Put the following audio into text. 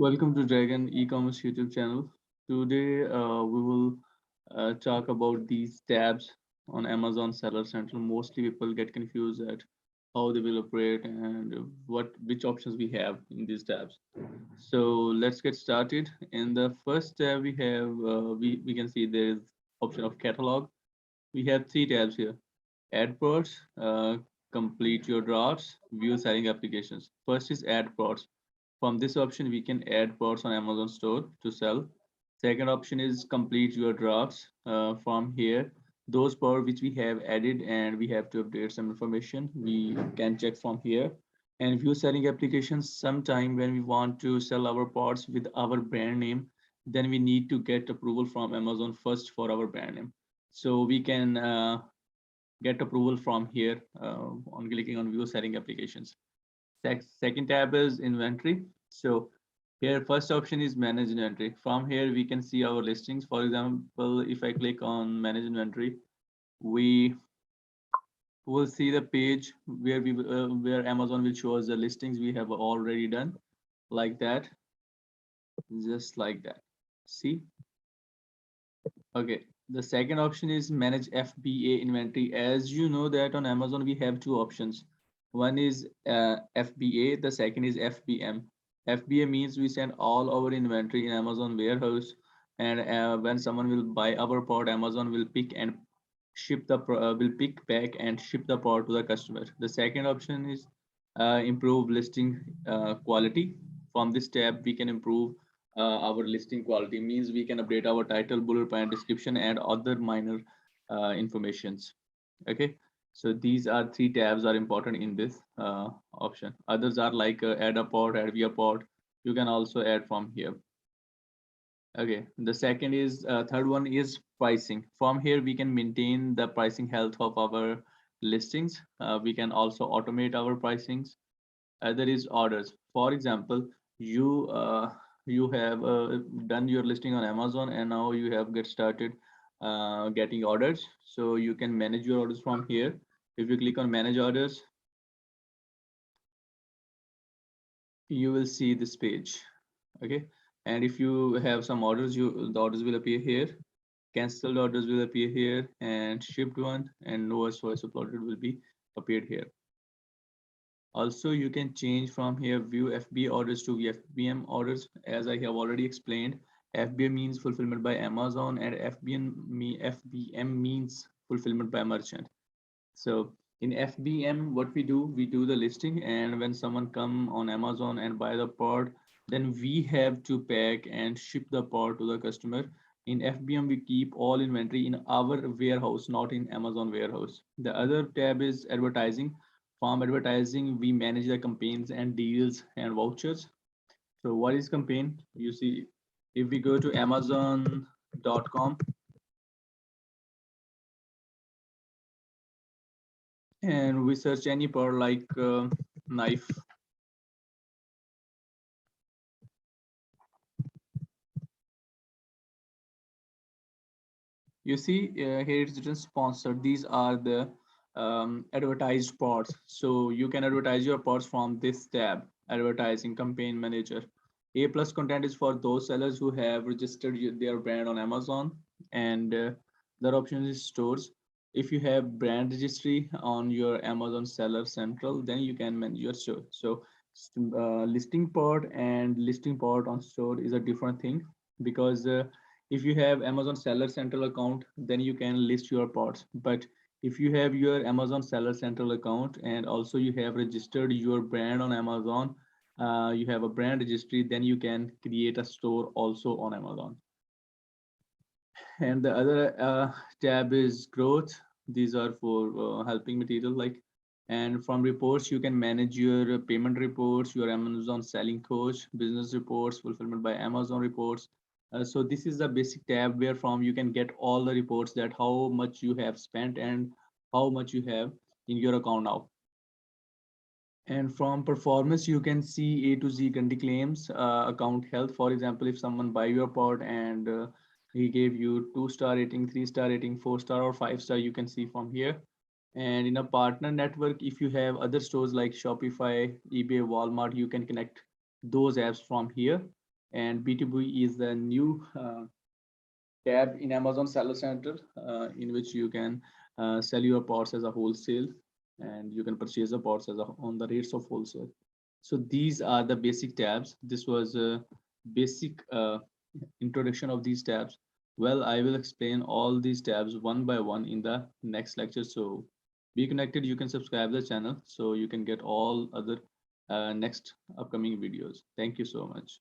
Welcome to Dragon e-commerce YouTube channel. Today we will talk about these tabs on Amazon Seller Central. Mostly people get confused at how they will operate and which options we have in these tabs. So let's get started. In the first tab we have we can see there is option of catalog. We have three tabs here: Add Products, Complete Your Drafts, View Selling Applications. First is Add Products. From this option, we can add products on Amazon store to sell. Second option is Complete Your Drafts. From here, those products which we have added and we have to update some information, we can check from here. And View Selling Applications, sometime when we want to sell our products with our brand name, then we need to get approval from Amazon first for our brand name. So we can get approval from here on clicking on view selling applications. Second tab is inventory. So here first option is manage inventory. From here we can see our listings. For example, if I click on manage inventory, we will see the page where Amazon will show us the listings we have already done, like that, just like that. See. Okay, the second option is manage FBA inventory. As you know that on Amazon we have two options. One is FBA, the second is FBM. FBA means we send all our inventory in Amazon warehouse, and when someone will buy our product, Amazon will pick and will pick back and ship the product to the customer. The second option is improve listing quality. From this tab, we can improve our listing quality, means we can update our title, bullet point, description, and other minor informations. Okay, so these are three tabs are important in this option. Others are like add a pod, add via pod. You can also add from here. Okay, the second is third one is pricing. From here we can maintain the pricing health of our listings. We can also automate our pricings. There is orders. For example, you have done your listing on Amazon and now you have get started getting orders. So you can manage your orders from here. If you click on manage orders, you will see this page. Okay, and if you have some orders, the orders will appear here. Cancelled orders will appear here, and shipped one and no voice uploaded will be appeared here. Also, you can change from here view FBA orders to FBM orders. As I have already explained, FBA means fulfillment by Amazon and FBM means fulfillment by merchant. So in FBM, what we do the listing, and when someone come on Amazon and buy the pod, then we have to pack and ship the pod to the customer. In FBM, we keep all inventory in our warehouse, not in Amazon warehouse. The other tab is advertising. From advertising, we manage the campaigns and deals and vouchers. So what is campaign? You see, if we go to amazon.com and we search any part like knife, you see here it's written sponsored. These are the advertised parts. So you can advertise your parts from this tab, advertising campaign manager. A plus content is for those sellers who have registered their brand on Amazon, and the option is stores. If you have brand registry on your Amazon Seller Central, then you can manage your store. So listing part and listing part on store is a different thing, because if you have Amazon Seller Central account, then you can list your parts. But if you have your Amazon Seller Central account and also you have registered your brand on Amazon, you have a brand registry, then you can create a store also on Amazon. And the other tab is growth. These are for helping material, like, and from reports, you can manage your payment reports, your Amazon selling coach, business reports, fulfillment by Amazon reports. So this is the basic tab where from you can get all the reports that how much you have spent and how much you have in your account now. And from performance, you can see A to Z country claims, account health. For example, if someone buy your pod and he gave you 2-star rating, 3-star rating, 4-star or 5-star, you can see from here. And in a partner network, if you have other stores like Shopify, eBay, Walmart, you can connect those apps from here. And B2B is the new tab in Amazon Seller Center, in which you can sell your parts as a wholesale, and you can purchase the parts as a, on the rates of wholesale. So these are the basic tabs. This was a basic introduction of these tabs. Well, I will explain all these tabs one by one in the next lecture. So be connected. You can subscribe the channel so you can get all other next upcoming videos. Thank you so much.